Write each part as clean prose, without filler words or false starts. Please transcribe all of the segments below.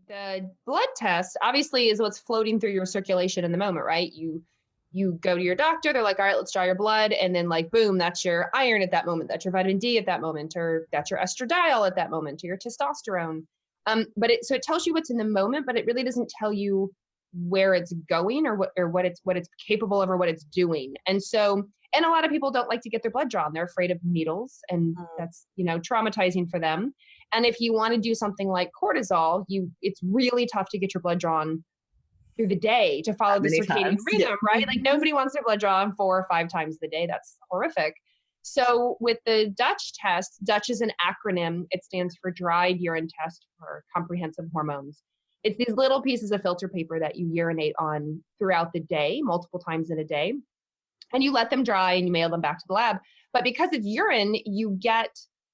The blood test obviously is what's floating through your circulation in the moment, right? You go to your doctor, they're like, all right, let's draw your blood. And then like, boom, that's your iron at that moment. That's your vitamin D at that moment, or that's your estradiol at that moment, or your testosterone. So it tells you what's in the moment, but it really doesn't tell you where it's going or what it's capable of or what it's doing. And a lot of people don't like to get their blood drawn. They're afraid of needles, and Mm. that's, traumatizing for them. And if you want to do something like cortisol, it's really tough to get your blood drawn through the day to follow That the many circadian times. Yeah. rhythm, right? Like nobody wants their blood drawn 4 or 5 times a day. That's horrific. So with the Dutch test, Dutch is an acronym. It stands for Dried Urine Test for Comprehensive Hormones. It's these little pieces of filter paper that you urinate on throughout the day, multiple times in a day, and you let them dry and you mail them back to the lab. But because it's urine, you get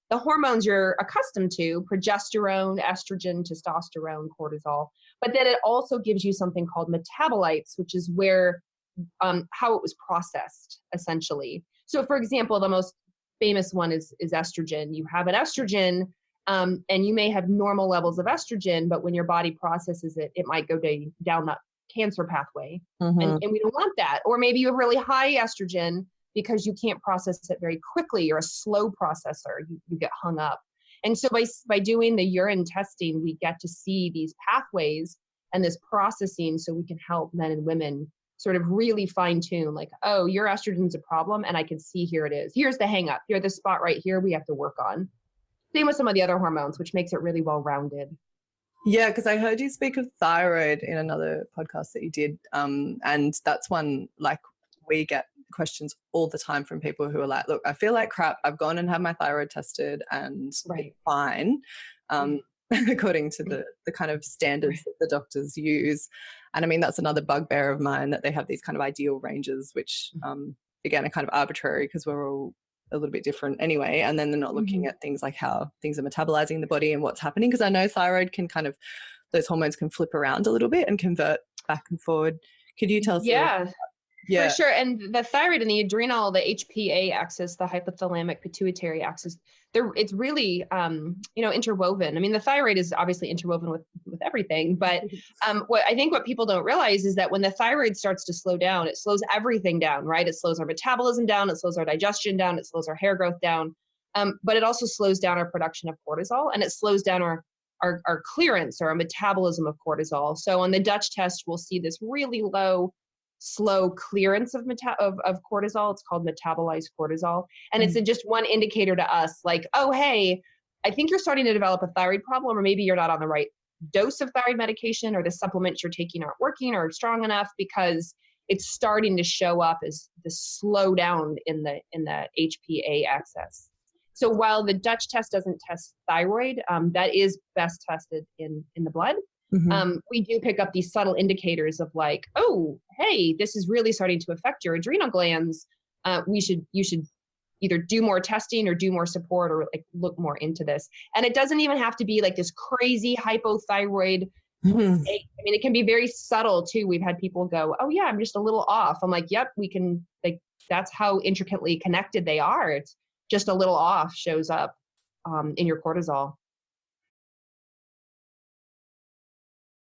the hormones you're accustomed to: progesterone, estrogen, testosterone, cortisol. But then it also gives you something called metabolites, which is where how it was processed, essentially. So, for example, the most famous one is estrogen. You have an estrogen, and you may have normal levels of estrogen, but when your body processes it, it might go down that cancer pathway. And, Mhm. and we don't want that. Or maybe you have really high estrogen because you can't process it very quickly. You're a slow processor. You get hung up. And so by doing the urine testing, we get to see these pathways and this processing so we can help men and women sort of really fine tune, like, oh, your estrogen's a problem. And I can see here it is. Here's the hang up. Here's the spot right here we have to work on. Same with some of the other hormones, which makes it really well rounded. Yeah, because I heard you speak of thyroid in another podcast that you did. And that's one, like, we get questions all the time from people who are like, look, I feel like crap. I've gone and had my thyroid tested and it's Right. fine, Mhm. according to the kind of standards Right. that the doctors use. And I mean, that's another bugbear of mine, that they have these kind of ideal ranges, which, again, are kind of arbitrary because we're all a little bit different anyway. And then they're not looking Mhm. at things like how things are metabolizing in the body and what's happening. Because I know thyroid can kind of, those hormones can flip around a little bit and convert back and forward. Could you tell us a little? Yeah, for Yeah. sure. And the thyroid and the adrenal, the HPA axis, the hypothalamic pituitary axis, it's really interwoven. I mean, the thyroid is obviously interwoven with everything, but what people don't realize is that when the thyroid starts to slow down, it slows everything down, right? It slows our metabolism down, it slows our digestion down, it slows our hair growth down. But it also slows down our production of cortisol, and it slows down our clearance or our metabolism of cortisol. So on the Dutch test, we'll see this really low, slow clearance of cortisol. It's called metabolized cortisol. And it's Mm. just one indicator to us, like, oh, hey, I think you're starting to develop a thyroid problem, or maybe you're not on the right dose of thyroid medication, or the supplements you're taking aren't working or strong enough, because it's starting to show up as the slowdown in the HPA axis. So while the Dutch test doesn't test thyroid, that is best tested in the blood. Mhm. We do pick up these subtle indicators of like, oh, hey, this is really starting to affect your adrenal glands. You should either do more testing or do more support, or like look more into this. And it doesn't even have to be like this crazy hypothyroid Mhm. state. I mean, it can be very subtle too. We've had people go, oh yeah, I'm just a little off. I'm like, yep, we can, like, that's how intricately connected they are. It's just a little off shows up in your cortisol.